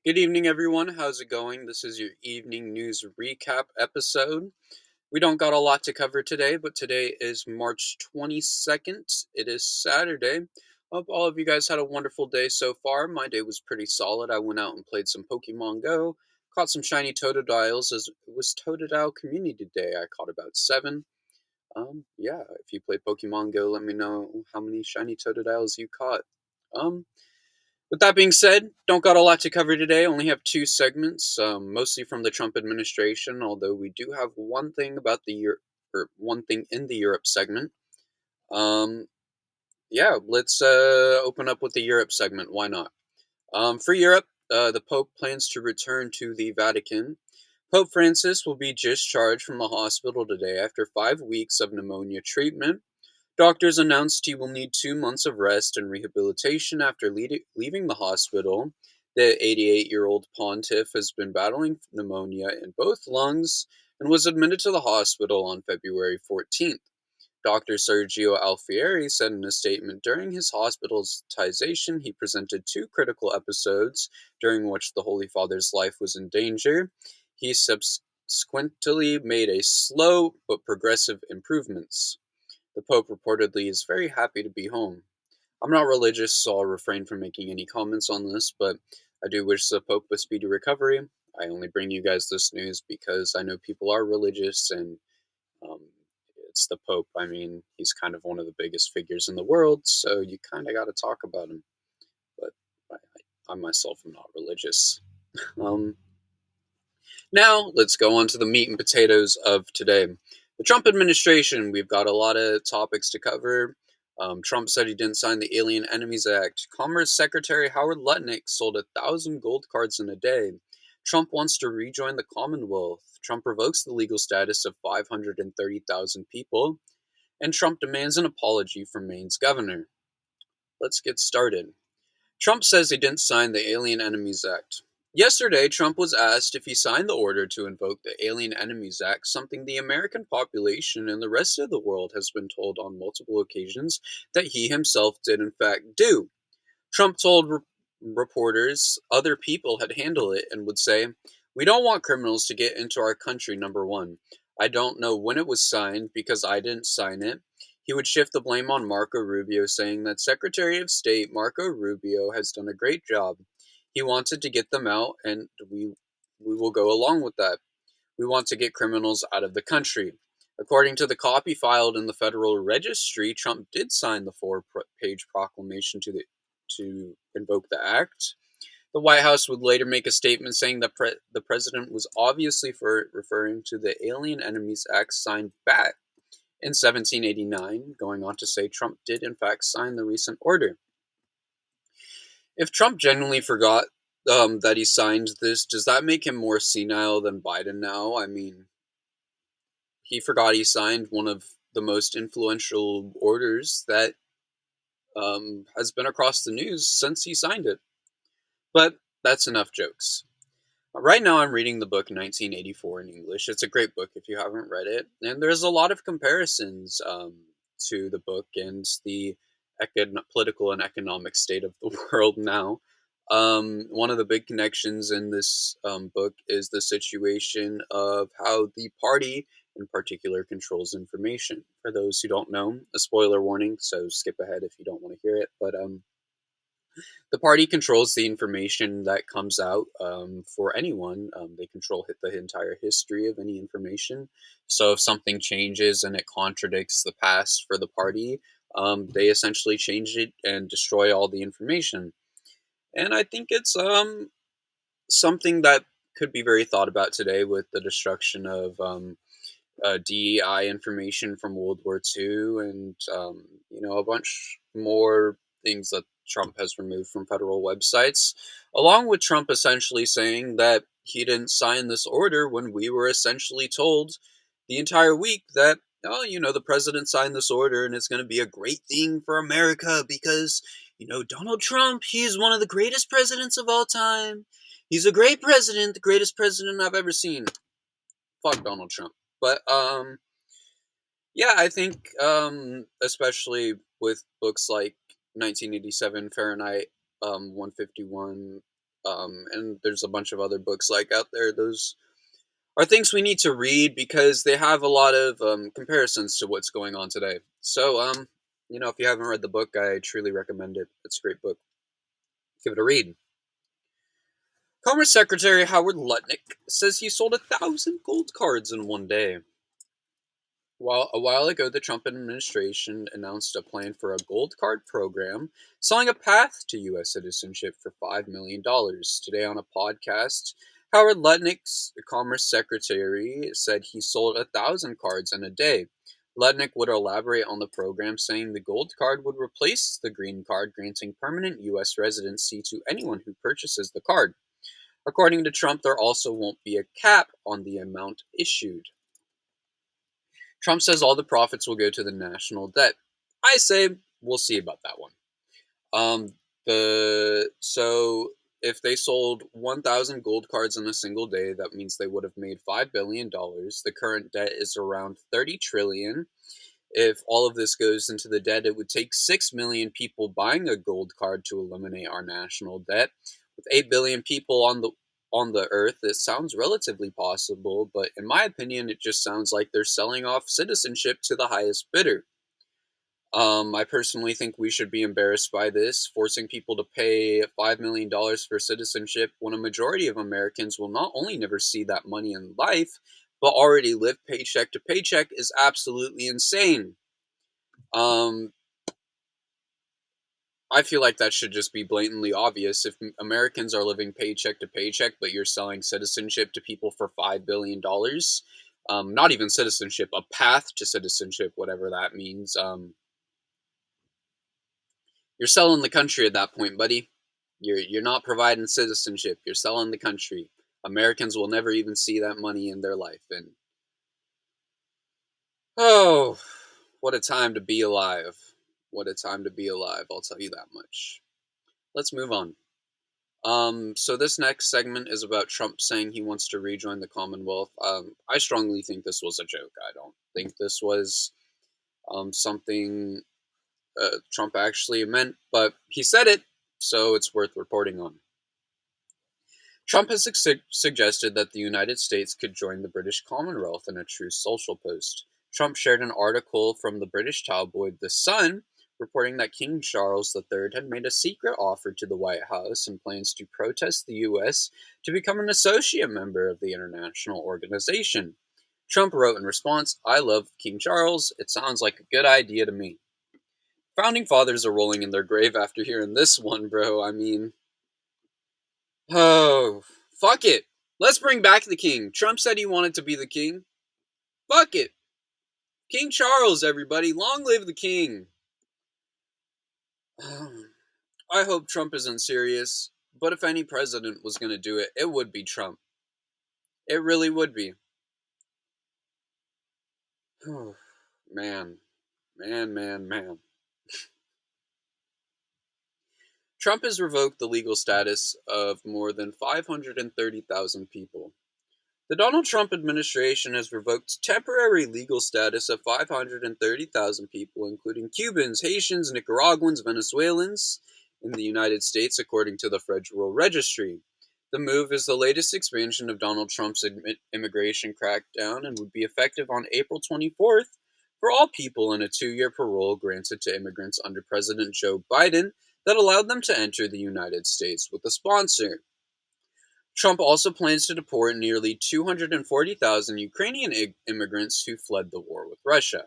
Good evening, everyone. How's it going? This is your evening news recap episode. We don't got a lot to cover today, but today is March 22nd. It is Saturday. Hope all of you guys had a wonderful day so far. My day was pretty solid. I went out and played some Pokemon Go, caught some shiny Totodiles as it was Totodile Community Day. I caught about seven. Yeah, if you play Pokemon Go, let me know how many shiny Totodiles you caught. Um, with that being said, don't got a lot to cover today. Only have two segments, mostly from the Trump administration. Although we do have one thing about the Europe, or one thing in the Europe segment. Um, yeah, let's open up with the Europe segment. Why not? For Europe, the Pope plans to return to the Vatican. Pope Francis will be discharged from the hospital today after 5 weeks of pneumonia treatment. Doctors announced he will need 2 months of rest and rehabilitation after leaving the hospital. The 88-year-old pontiff has been battling pneumonia in both lungs and was admitted to the hospital on February 14th. Dr. Sergio Alfieri said in a statement during his hospitalization he presented two critical episodes during which the Holy Father's life was in danger. He subsequently made a slow but progressive improvements. The Pope reportedly is very happy to be home. I'm not religious, so I'll refrain from making any comments on this, but I do wish the Pope a speedy recovery. I only bring you guys this news because I know people are religious and um, it's the Pope. I mean, he's kind of one of the biggest figures in the world, so you kind of got to talk about him. But I myself am not religious. Um, Now, let's go on to the meat and potatoes of today. The Trump administration, we've got a lot of topics to cover. Trump said he didn't sign the Alien Enemies Act. Commerce Secretary Howard Lutnick sold 1,000 gold cards in a day. Trump wants to rejoin the Commonwealth. Trump revokes the legal status of 530,000 people. And Trump demands an apology from Maine's governor. Let's get started. Trump says he didn't sign the Alien Enemies Act. Yesterday, Trump was asked if he signed the order to invoke the Alien Enemies Act, something the American population and the rest of the world has been told on multiple occasions that he himself did in fact do. Trump told reporters other people had handled it and would say, "We don't want criminals to get into our country, number one. I don't know when it was signed because I didn't sign it." He would shift the blame on Marco Rubio, saying that Secretary of State Marco Rubio has done a great job. He wanted to get them out, and we will go along with that. We want to get criminals out of the country. According to the copy filed in the Federal Registry, Trump did sign the four-page proclamation to invoke the act. The White House would later make a statement saying that the president was obviously referring to the Alien Enemies Act signed back in 1789, going on to say Trump did in fact sign the recent order. If Trump genuinely forgot that he signed this, does that make him more senile than Biden now? I mean, he forgot he signed one of the most influential orders that has been across the news since he signed it. But that's enough jokes. Right now, I'm reading the book 1984 in English. It's a great book if you haven't read it. And there's a lot of comparisons to the book and the political and economic state of the world now. One of the big connections in this book is the situation of how the party in particular controls information. For those who don't know, a spoiler warning, so skip ahead if you don't want to hear it. But the party controls the information that comes out for anyone. They control the entire history of any information. So if something changes and it contradicts the past for the party, they essentially change it and destroy all the information. And I think it's something that could be very thought about today with the destruction of DEI information from World War II, and a bunch more things that Trump has removed from federal websites, along with Trump essentially saying that he didn't sign this order when we were essentially told the entire week that, oh, the president signed this order and it's going to be a great thing for America because, Donald Trump, he's one of the greatest presidents of all time. He's a great president, the greatest president I've ever seen. Fuck Donald Trump. But yeah, I think especially with books like 1987 Fahrenheit 151 And there's a bunch of other books like out there. Those are things we need to read because they have a lot of comparisons to what's going on today. So, if you haven't read the book, I truly recommend it. It's a great book. Give it a read. Commerce Secretary Howard Lutnick says he sold 1,000 gold cards in one day. A while ago, the Trump administration announced a plan for a gold card program, selling a path to U.S. citizenship for $5 million. Today on a podcast, Howard Lutnick's Commerce Secretary said he sold 1,000 cards in a day. Lutnick would elaborate on the program, saying the gold card would replace the green card, granting permanent U.S. residency to anyone who purchases the card. According to Trump, there also won't be a cap on the amount issued. Trump says all the profits will go to the national debt. I say we'll see about that one. So if they sold 1,000 gold cards in a single day, that means they would have made $5 billion. The current debt is around 30 trillion. If all of this goes into the debt, it would take 6 million people buying a gold card to eliminate our national debt. With 8 billion people on the earth, this sounds relatively possible, but in my opinion, it just sounds like they're selling off citizenship to the highest bidder. I personally think we should be embarrassed by this, forcing people to pay $5 million for citizenship when a majority of Americans will not only never see that money in life, but already live paycheck to paycheck is absolutely insane. Um, I feel like that should just be blatantly obvious. If Americans are living paycheck to paycheck, but you're selling citizenship to people for $5 billion, not even citizenship, a path to citizenship, whatever that means, you're selling the country at that point, buddy. You're not providing citizenship. You're selling the country. Americans will never even see that money in their life. And oh, what a time to be alive. What a time to be alive, I'll tell you that much. Let's move on. So this next segment is about Trump saying he wants to rejoin the Commonwealth. I strongly think this was a joke. I don't think this was something Trump actually meant, but he said it, so it's worth reporting on. Trump has suggested that the United States could join the British Commonwealth in a true social post. Trump shared an article from the British tabloid The Sun reporting that King Charles III had made a secret offer to the White House and plans to protest the U.S. to become an associate member of the international organization. Trump wrote in response, "I love King Charles. It sounds like a good idea to me." Founding fathers are rolling in their grave after hearing this one, bro. I mean, oh, fuck it. Let's bring back the king. Trump said he wanted to be the king. Fuck it. King Charles, everybody. Long live the king. I hope Trump isn't serious, but if any president was going to do it, it would be Trump. It really would be. Man. Man, man, man. Trump has revoked the legal status of more than 530,000 people. The Donald Trump administration has revoked temporary legal status of 530,000 people, including Cubans, Haitians, Nicaraguans, Venezuelans, in the United States, according to the Federal Registry. The move is the latest expansion of Donald Trump's immigration crackdown and would be effective on April 24th for all people in a 2-year parole granted to immigrants under President Joe Biden that allowed them to enter the United States with a sponsor. Trump also plans to deport nearly 240,000 Ukrainian immigrants who fled the war with Russia.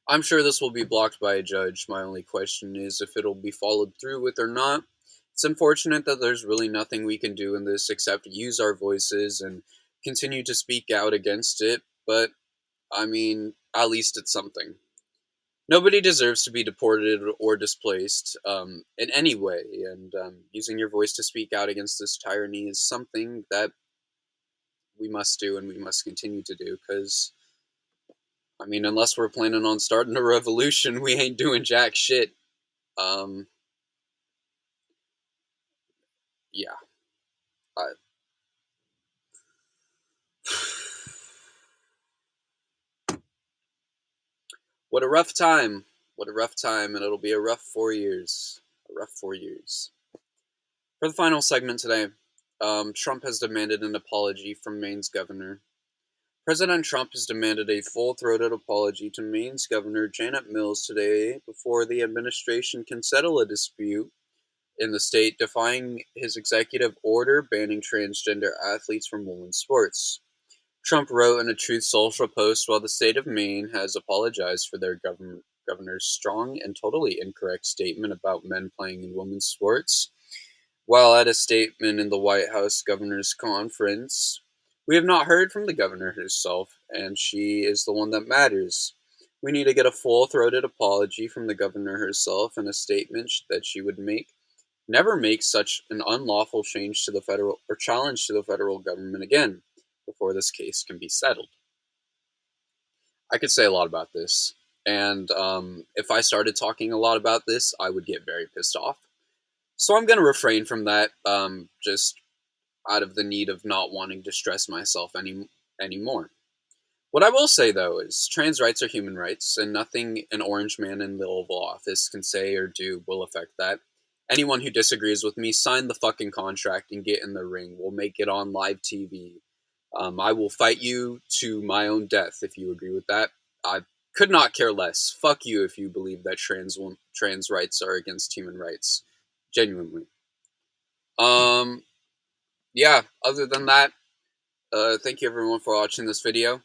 I'm sure this will be blocked by a judge. My only question is if it'll be followed through with or not. It's unfortunate that there's really nothing we can do in this except use our voices and continue to speak out against it, but I mean, at least it's something. Nobody deserves to be deported or displaced in any way, and using your voice to speak out against this tyranny is something that we must do and we must continue to do, because, I mean, unless we're planning on starting a revolution, we ain't doing jack shit. Um, yeah. I, what a rough time. What a rough time, and it'll be a rough 4 years. A rough 4 years. For the final segment today, Trump has demanded an apology from Maine's governor. President Trump has demanded a full-throated apology to Maine's Governor Janet Mills today before the administration can settle a dispute in the state, defying his executive order banning transgender athletes from women's sports. Trump wrote in a Truth Social post, while the state of Maine has apologized for their governor's strong and totally incorrect statement about men playing in women's sports, while at a statement in the White House Governor's Conference, we have not heard from the governor herself, and she is the one that matters. We need to get a full-throated apology from the governor herself and a statement that she would never make such an unlawful change to the federal or challenge to the federal government again before this case can be settled. I could say a lot about this, and if I started talking a lot about this, I would get very pissed off. So I'm going to refrain from that, just out of the need of not wanting to stress myself anymore. What I will say, though, is trans rights are human rights, and nothing an orange man in the Oval Office can say or do will affect that. Anyone who disagrees with me, sign the fucking contract and get in the ring. We'll make it on live TV. I will fight you to my own death if you agree with that. I could not care less. Fuck you if you believe that trans rights are against human rights. Genuinely. Um, yeah, other than that, thank you everyone for watching this video.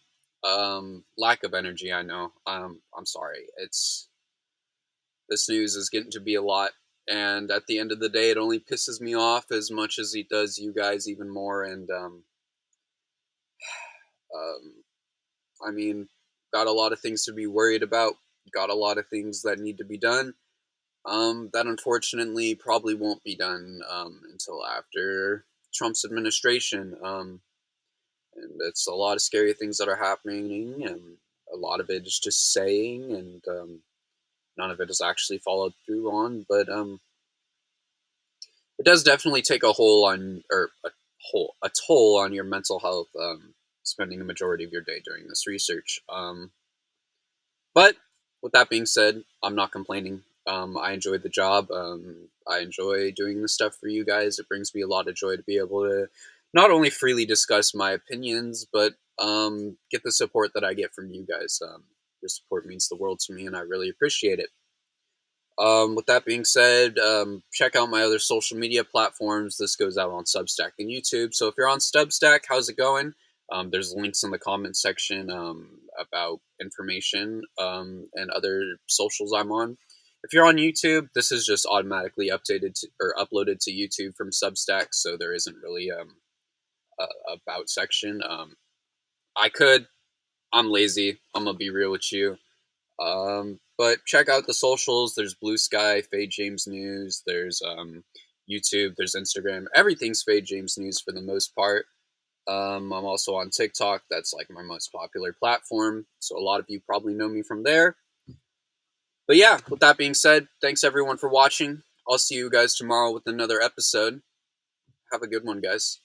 Lack of energy, I know. I'm sorry. This news is getting to be a lot, and at the end of the day, it only pisses me off as much as it does you guys even more. And um, I mean, got a lot of things to be worried about. Got a lot of things that need to be done. That unfortunately probably won't be done until after Trump's administration. And it's a lot of scary things that are happening, and a lot of it is just saying, and none of it is actually followed through on. But it does definitely take a whole on or a toll on your mental health. Spending a majority of your day doing this research. But with that being said, I'm not complaining. I enjoyed the job. I enjoy doing this stuff for you guys. It brings me a lot of joy to be able to not only freely discuss my opinions, but get the support that I get from you guys. Your support means the world to me, and I really appreciate it. With that being said, check out my other social media platforms. This goes out on Substack and YouTube. So if you're on Substack, how's it going? There's links in the comment section about information and other socials I'm on. If you're on YouTube, this is just automatically updated or uploaded to YouTube from Substack, so there isn't really a about section. I could. I'm lazy. I'm gonna be real with you. But check out the socials. There's Blue Sky, Fade James News. There's YouTube. There's Instagram. Everything's Fade James News for the most part. I'm also on TikTok. That's like my most popular platform. So a lot of you probably know me from there. But yeah, with that being said, thanks everyone for watching. I'll see you guys tomorrow with another episode. Have a good one, guys.